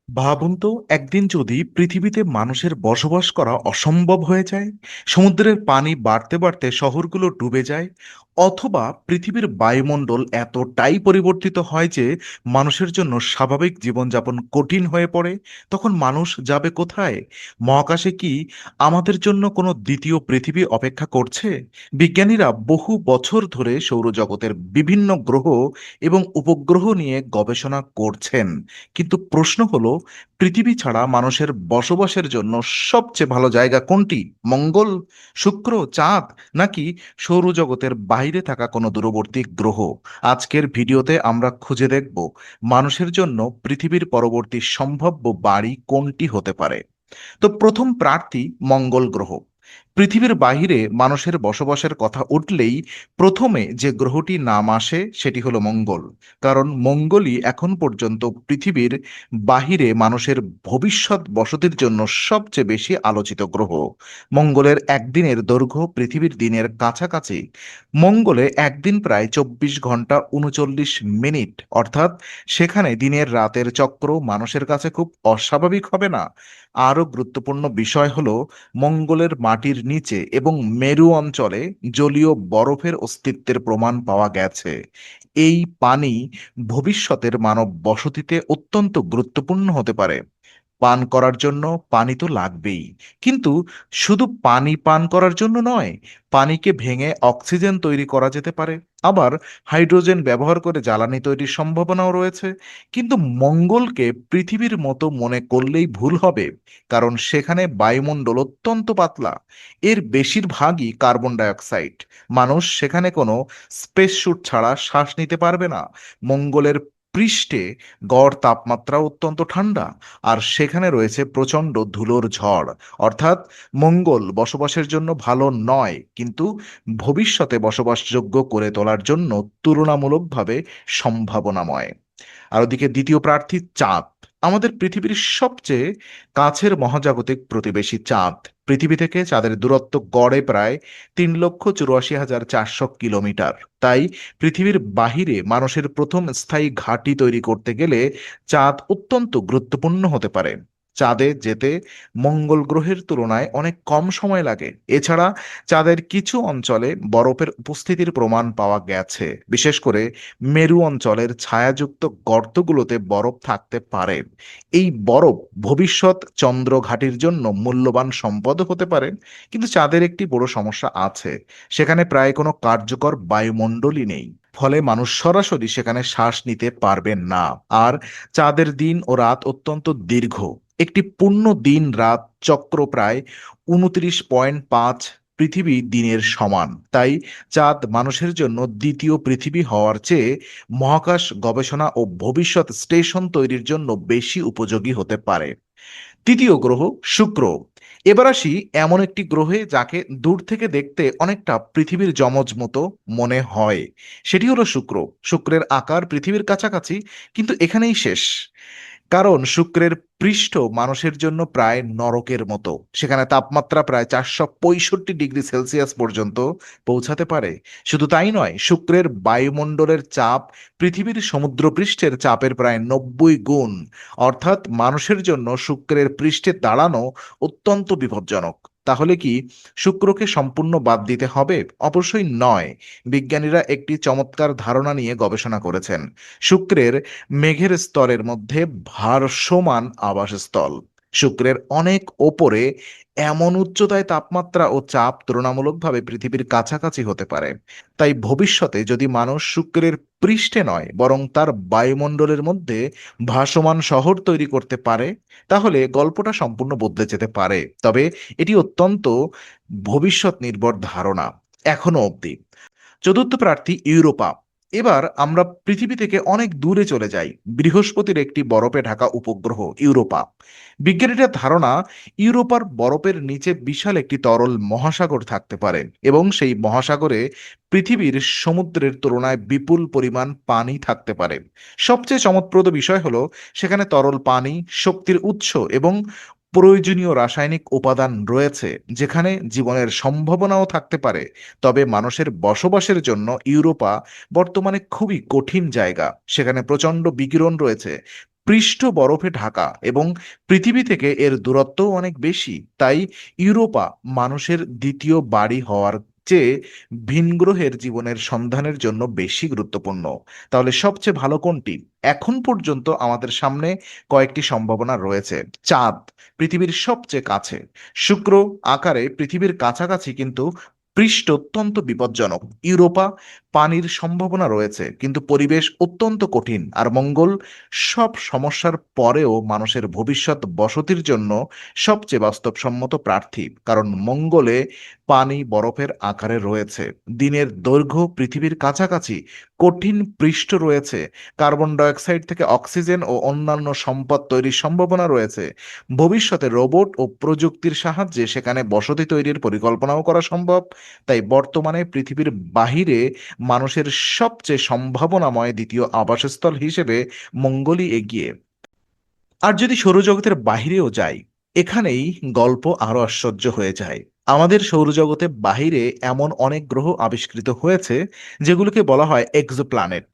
ভাবুন তো, একদিন যদি পৃথিবীতে মানুষের বসবাস করা অসম্ভব হয়ে যায়, সমুদ্রের পানি বাড়তে বাড়তে শহরগুলো ডুবে যায়, অথবা পৃথিবীর বায়ুমণ্ডল এতটাই পরিবর্তিত হয় যে মানুষের জন্য স্বাভাবিক জীবনযাপন কঠিন হয়ে পড়ে। তখন মানুষ যাবে কোথায়? মহাকাশে কি আমাদের জন্য কোনো দ্বিতীয় পৃথিবী অপেক্ষা করছে? বিজ্ঞানীরা বহু বছর ধরে সৌরজগতের বিভিন্ন গ্রহ এবং উপগ্রহ নিয়ে গবেষণা করছেন, কিন্তু প্রশ্ন হলো, পৃথিবী ছাড়া মানুষের বসবাসের জন্য সবচেয়ে ভালো জায়গা কোনটি? মঙ্গল, শুক্র, চাঁদ, নাকি সৌরজগতের বাইরে থাকা কোনো দূরবর্তী গ্রহ? আজকের ভিডিওতে আমরা খুঁজে দেখব মানুষের জন্য পৃথিবীর পরবর্তী সম্ভাব্য বাড়ি কোনটি হতে পারে। তো প্রথম প্রার্থী মঙ্গল গ্রহ। পৃথিবীর বাহিরে মানুষের বসবাসের কথা উঠলেই প্রথমে যে গ্রহটি নাম আসে সেটি হলো মঙ্গল। কারণ মঙ্গলই এখন পর্যন্ত পৃথিবীর বাহিরে মানুষের ভবিষ্যৎ বসতির জন্য সবচেয়ে বেশি আলোচিত গ্রহ। মঙ্গলের একদিনের দৈর্ঘ্য পৃথিবীর দিনের কাছাকাছি। মঙ্গলে একদিন প্রায় 24 ঘন্টা 39 মিনিট, অর্থাৎ সেখানে দিনের রাতের চক্র মানুষের কাছে খুব অস্বাভাবিক হবে না। আরও গুরুত্বপূর্ণ বিষয় হলো, মঙ্গলের মাটির নিচে এবং মেরু অঞ্চলে জলীয় বরফের অস্তিত্বের প্রমাণ পাওয়া গেছে। এই পানি ভবিষ্যতের মানব বসতিতে অত্যন্ত গুরুত্বপূর্ণ হতে পারে। পান করার জন্য পানি তো লাগবেই, কিন্তু শুধু পানি পান করার জন্য নয়, পানিকে ভেঙে অক্সিজেন তৈরি করা যেতে পারে। আবার হাইড্রোজেন ব্যবহার করে জ্বালানি তৈরির সম্ভাবনাও রয়েছে। কিন্তু মঙ্গলকে পৃথিবীর মতো মনে করলেই ভুল হবে, কারণ সেখানে বায়ুমণ্ডল অত্যন্ত পাতলা। এর বেশিরভাগই কার্বন ডাইঅক্সাইড। মানুষ সেখানে কোনো স্পেস স্যুট ছাড়া শ্বাস নিতে পারবে না। মঙ্গলের পৃষ্ঠে গড় তাপমাত্রা অত্যন্ত ঠান্ডা, আর সেখানে রয়েছে প্রচণ্ড ধুলোর ঝড়। অর্থাৎ মঙ্গল বসবাসের জন্য ভালো নয়, কিন্তু ভবিষ্যতে বসবাসযোগ্য করে তোলার জন্য তুলনামূলকভাবে সম্ভাবনাময়। আর ওদিকে দ্বিতীয় প্রার্থী চাঁদ। আমাদের পৃথিবীর সবচেয়ে কাছের মহাজাগতিক প্রতিবেশী চাঁদ। পৃথিবী থেকে চাঁদের দূরত্ব গড়ে প্রায় 3,84,400 কিলোমিটার। তাই পৃথিবীর বাহিরে মানুষের প্রথম স্থায়ী ঘাঁটি তৈরি করতে গেলে চাঁদ অত্যন্ত গুরুত্বপূর্ণ হতে পারে। চাঁদে যেতে মঙ্গল গ্রহের তুলনায় অনেক কম সময় লাগে। এছাড়া চাঁদের কিছু অঞ্চলে বরফের উপস্থিতির প্রমাণ পাওয়া গেছে। বিশেষ করে মেরু অঞ্চলের ছায়াযুক্ত গর্তগুলোতে বরফ থাকতে পারে। এই বরফ ভবিষ্যৎ চন্দ্র ঘাঁটির জন্য মূল্যবান সম্পদ হতে পারে। কিন্তু চাঁদের একটি বড় সমস্যা আছে, সেখানে প্রায় কোনো কার্যকর বায়ুমণ্ডলই নেই। ফলে মানুষ সরাসরি সেখানে শ্বাস নিতে পারবেন না। আর চাঁদের দিন ও রাত অত্যন্ত দীর্ঘ। একটি পূর্ণ দিন রাত চক্র প্রায় 29.5 পৃথিবী দিনের সমান। তাই চাঁদ মানুষের জন্য দ্বিতীয় পৃথিবী হওয়ার চেয়ে মহাকাশ গবেষণা ও ভবিষ্যৎ স্টেশন তৈরির জন্য বেশি উপযোগী হতে পারে। তৃতীয় গ্রহ শুক্র। এবার আসি এমন একটি গ্রহে যাকে দূর থেকে দেখতে অনেকটা পৃথিবীর যমজ মতো মনে হয়। সেটি হলো শুক্র। শুক্রের আকার পৃথিবীর কাছাকাছি, কিন্তু এখানেই শেষ। কারণ শুক্রের পৃষ্ঠ মানুষের জন্য প্রায় নরকের মতো। সেখানে তাপমাত্রা প্রায় 465 ডিগ্রি সেলসিয়াস পর্যন্ত পৌঁছাতে পারে। শুধু তাই নয়, শুক্রের বায়ুমণ্ডলের চাপ পৃথিবীর সমুদ্রপৃষ্ঠের চাপের প্রায় 90 গুণ। অর্থাৎ মানুষের জন্য শুক্রের পৃষ্ঠে দাঁড়ানো অত্যন্ত বিপজ্জনক। তাহলে কি শুক্রকে সম্পূর্ণ বাদ দিতে হবে? অবশ্যই নয়। বিজ্ঞানীরা একটি চমৎকার ধারণা নিয়ে গবেষণা করেছেন। শুক্রের মেঘের স্তরের মধ্যে ভাসমান আবাসস্থল। শুক্রের অনেক ওপরে এমন উচ্চতায় তাপমাত্রা ও চাপ তুলনামূলকভাবে পৃথিবীর কাছাকাছি হতে পারে। তাই ভবিষ্যতে যদি মানুষ শুক্রের পৃষ্ঠে নয়, বরং তার বায়ুমণ্ডলের মধ্যে ভাসমান শহর তৈরি করতে পারে, তাহলে গল্পটা সম্পূর্ণ বদলে যেতে পারে। তবে এটি অত্যন্ত ভবিষ্যৎ নির্ভর ধারণা এখনো অবধি। চতুর্থ প্রার্থী ইউরোপা। এবার আমরা পৃথিবী থেকে অনেক দূরে চলে যাই, বৃহস্পতির একটি বরফে ঢাকা উপগ্রহ ইউরোপা। বিজ্ঞানীদের ধারণা, ইউরোপার বরফের নিচে বিশাল একটি তরল মহাসাগর থাকতে পারে, এবং সেই মহাসাগরে পৃথিবীর সমুদ্রের তুলনায় বিপুল পরিমাণ পানি থাকতে পারে। সবচেয়ে চমকপ্রদ বিষয় হলো, সেখানে তরল পানি, শক্তির উৎস এবং প্রয়োজনীয় রাসায়নিক উপাদান রয়েছে, যেখানে জীবনের সম্ভাবনাও থাকতে পারে। তবে মানুষের বসবাসের জন্য ইউরোপা বর্তমানে খুবই কঠিন জায়গা। সেখানে প্রচণ্ড বিকিরণ রয়েছে, পৃষ্ঠ বরফে ঢাকা এবং পৃথিবী থেকে এর দূরত্বও অনেক বেশি। তাই ইউরোপা মানুষের দ্বিতীয় বাড়ি হওয়ার চেয়ে ভিন গ্রহের জীবনের সন্ধানের জন্য বেশি গুরুত্বপূর্ণ। তাহলে সবচেয়ে ভালো কোনটি? এখন পর্যন্ত আমাদের সামনে কয়েকটি সম্ভাবনা রয়েছে। চাঁদ পৃথিবীর সবচেয়ে কাছে। শুক্র আকারে পৃথিবীর কাছাকাছি কিন্তু পৃষ্ঠ অত্যন্ত বিপজ্জনক। ইউরোপা পানির সম্ভাবনা রয়েছে কিন্তু পরিবেশ অত্যন্ত কঠিন। আর মঙ্গল সব সমস্যার পরেও মানুষের ভবিষ্যৎ বসতির জন্য সবচেয়ে বাস্তবসম্মত প্রার্থী, কারণ মঙ্গলে পানি বরফের আকারে রয়েছে, দিনের দৈর্ঘ্য পৃথিবীর কাছাকাছি, কঠিন পৃষ্ঠ রয়েছে, কার্বন ডাইঅক্সাইড থেকে অক্সিজেন ও অন্যান্য সম্পদ তৈরির সম্ভাবনা রয়েছে। ভবিষ্যতে রোবট ও প্রযুক্তির সাহায্যে সেখানে বসতি তৈরির পরিকল্পনাও করা সম্ভব। তাই বর্তমানে পৃথিবীর বাহিরে মানুষের সবচেয়ে সম্ভাবনাময় দ্বিতীয় আবাসস্থল হিসেবে মঙ্গলই এগিয়ে। আর যদি সৌরজগতের বাহিরেও যাই, এখানেই গল্প আরো আশ্চর্য হয়ে যায়। আমাদের সৌরজগতের বাহিরে এমন অনেক গ্রহ আবিষ্কৃত হয়েছে যেগুলোকে বলা হয় এক্সোপ্ল্যানেট।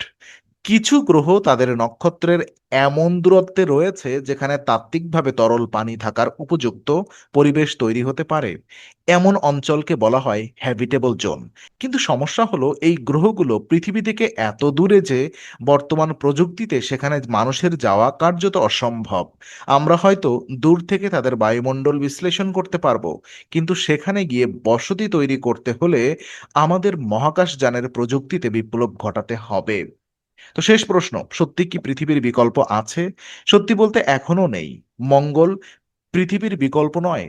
কিছু গ্রহ তাদের নক্ষত্রের এমন দূরত্বে রয়েছে যেখানে তাত্ত্বিকভাবে তরল পানি থাকার উপযুক্ত পরিবেশ তৈরি হতে পারে। এমন অঞ্চলকে বলা হয় হ্যাবিটেবল জোন। কিন্তু সমস্যা হলো এই গ্রহগুলো পৃথিবী থেকে এত দূরে যে বর্তমান প্রযুক্তিতে সেখানে মানুষের যাওয়া কার্যত অসম্ভব। আমরা হয়তো দূর থেকে তাদের বায়ুমণ্ডল বিশ্লেষণ করতে পারবো, কিন্তু সেখানে গিয়ে বসতি তৈরি করতে হলে আমাদের মহাকাশযানের প্রযুক্তিতে বিপ্লব ঘটাতে হবে। তো শেষ প্রশ্ন, সত্যি কি পৃথিবীর বিকল্প আছে? সত্যি বলতে এখনো নেই। মঙ্গল পৃথিবীর বিকল্প নয়।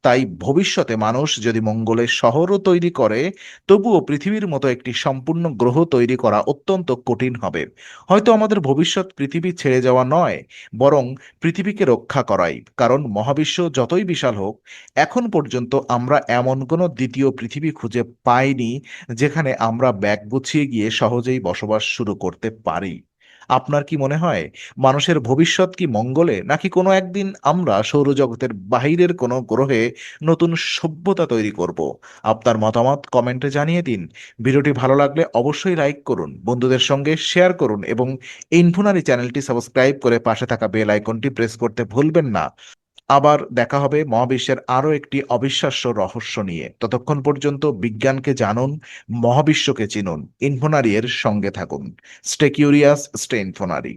তাই ভবিষ্যতে মানুষ যদি মঙ্গলে শহরও তৈরি করে, তবুও পৃথিবীর মতো একটি সম্পূর্ণ গ্রহ তৈরি করা অত্যন্ত কঠিন হবে। হয়তো আমাদের ভবিষ্যৎ পৃথিবী ছেড়ে যাওয়া নয়, বরং পৃথিবীকে রক্ষা করাই। কারণ মহাবিশ্ব যতই বিশাল হোক, এখন পর্যন্ত আমরা এমন কোনো দ্বিতীয় পৃথিবী খুঁজে পাইনি যেখানে আমরা ব্যাগ গুছিয়ে গিয়ে সহজেই বসবাস শুরু করতে পারি। আপনার কি মনে হয়, মানুষের ভবিষ্যৎ কি মঙ্গলে, নাকি কোনো একদিন আমরা সৌরজগতের বাহিরের কোনো গ্রহে নতুন সভ্যতা তৈরি করব? আপনার মতামত কমেন্টে জানিয়ে দিন। ভিডিওটি ভালো লাগলে অবশ্যই লাইক করুন, বন্ধুদের সঙ্গে শেয়ার করুন এবং ইনফোনারি চ্যানেলটি সাবস্ক্রাইব করে পাশে থাকা বেল আইকনটি প্রেস করতে ভুলবেন না। আবার দেখা হবে মহাবিশ্বের আরো একটি অবিশ্বাস্য রহস্য নিয়ে। ততক্ষণ পর্যন্ত বিজ্ঞানকে জানুন, মহাবিশ্বকে চিনুন। ইনফোনারি এর সঙ্গে থাকুন। Stay curious, stay ইনফোনারি।